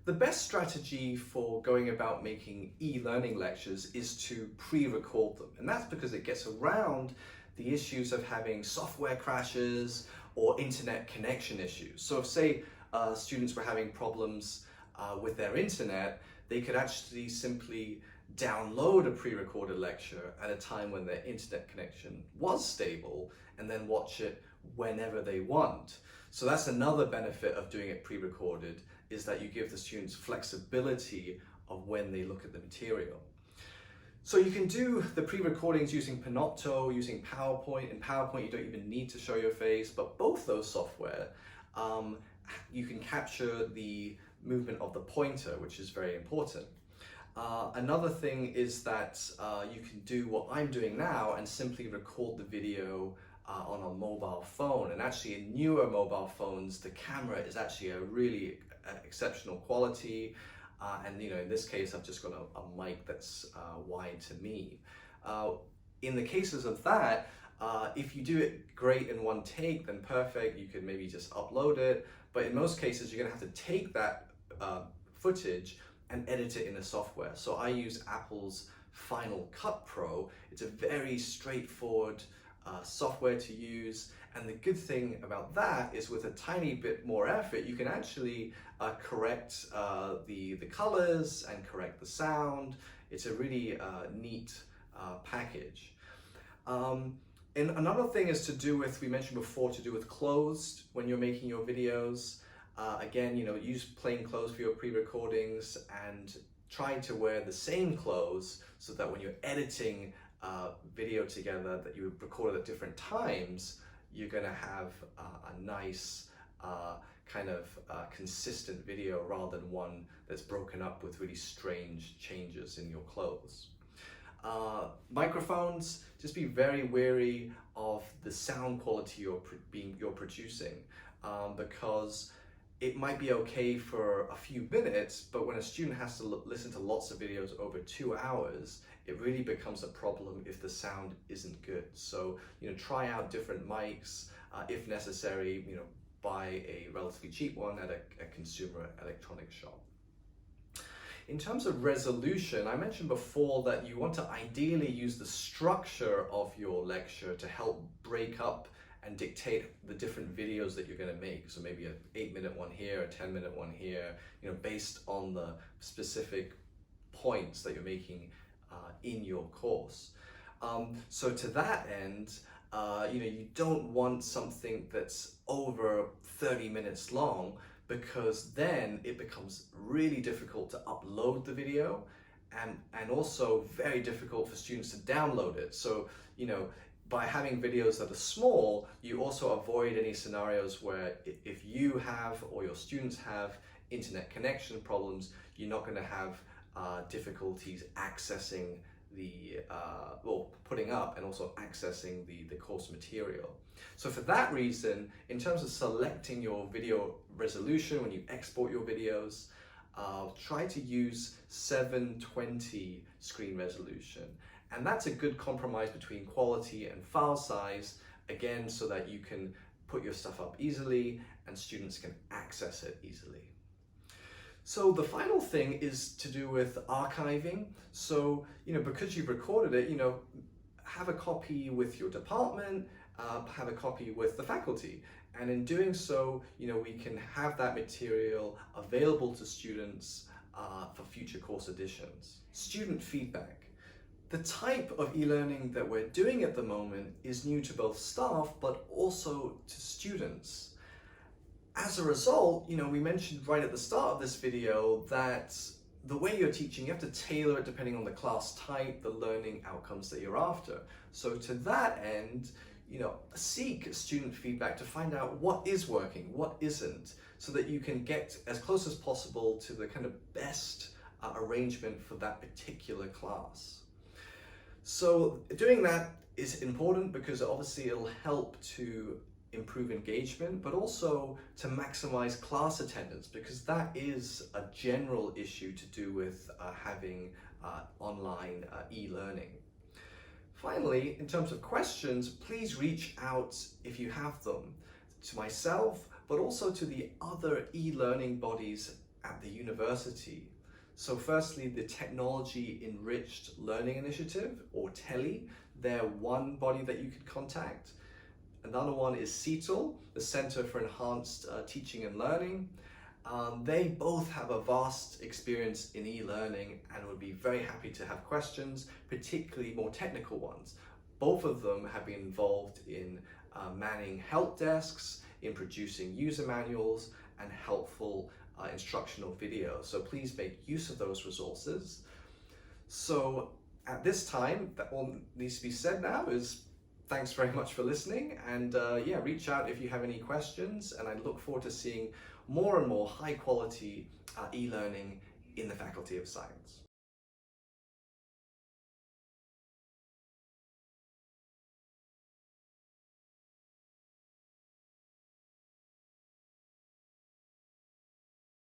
The best strategy for going about making e-learning lectures is to pre-record them. And that's because it gets around the issues of having software crashes or internet connection issues. So if, say, students were having problems with their internet, they could actually simply download a pre-recorded lecture at a time when their internet connection was stable and then watch it whenever they want. So that's another benefit of doing it pre-recorded, is that you give the students flexibility of when they look at the material. So you can do the pre-recordings using Panopto, using PowerPoint. In PowerPoint, you don't even need to show your face, but both those software, you can capture the movement of the pointer, which is very important. Another thing is that you can do what I'm doing now and simply record the video on a mobile phone. And actually in newer mobile phones, the camera is actually a really exceptional quality. And in this case, I've just got a mic that's wide to me. In the cases of that, if you do it great in one take, then perfect, you could maybe just upload it. But in most cases, you're gonna have to take that footage and edit it in the software. So I use Apple's Final Cut Pro. It's a very straightforward software to use. And the good thing about that is with a tiny bit more effort, you can actually correct the colors and correct the sound. It's a really neat package. And another thing is to do with, we mentioned before, to do with clothes when you're making your videos. Again, use plain clothes for your pre-recordings and try to wear the same clothes so that when you're editing video together that you recorded at different times, you're going to have a nice kind of consistent video rather than one that's broken up with really strange changes in your clothes. Microphones, just be very wary of the sound quality you're producing, because it might be okay for a few minutes, but when a student has to listen to lots of videos over 2 hours, it really becomes a problem if the sound isn't good. So, try out different mics. If necessary, buy a relatively cheap one at a consumer electronics shop. In terms of resolution, I mentioned before that you want to ideally use the structure of your lecture to help break up and dictate the different videos that you're going to make. So maybe an 8-minute one here, a 10-minute one here, based on the specific points that you're making in your course. So to that end, you don't want something that's over 30 minutes long, because then it becomes really difficult to upload the video and also very difficult for students to download it. So, by having videos that are small, you also avoid any scenarios where if you have or your students have internet connection problems, you're not going to have difficulties accessing putting up and also accessing the course material. So for that reason, in terms of selecting your video resolution when you export your videos, try to use 720 screen resolution. And that's a good compromise between quality and file size, again, so that you can put your stuff up easily and students can access it easily. So the final thing is to do with archiving. So, because you've recorded it, have a copy with your department, have a copy with the faculty. And in doing so, we can have that material available to students for future course editions. Student feedback. The type of e-learning that we're doing at the moment is new to both staff, but also to students. As a result, we mentioned right at the start of this video that the way you're teaching, you have to tailor it depending on the class type, the learning outcomes that you're after. So to that end, seek student feedback to find out what is working, what isn't, so that you can get as close as possible to the kind of best arrangement for that particular class. So doing that is important because obviously it'll help to improve engagement, but also to maximize class attendance, because that is a general issue to do with having online e-learning. Finally, in terms of questions, please reach out if you have them to myself, but also to the other e-learning bodies at the university. So firstly, the Technology Enriched Learning Initiative, or TELI, they're one body that you can contact. Another one is CETL, the Center for Enhanced Teaching and Learning. They both have a vast experience in e-learning and would be very happy to have questions, particularly more technical ones. Both of them have been involved in manning help desks, in producing user manuals and helpful instructional videos. So please make use of those resources. So at this time, that all needs to be said now is thanks very much for listening, and yeah, reach out if you have any questions, and I look forward to seeing more and more high quality e-learning in the Faculty of Science.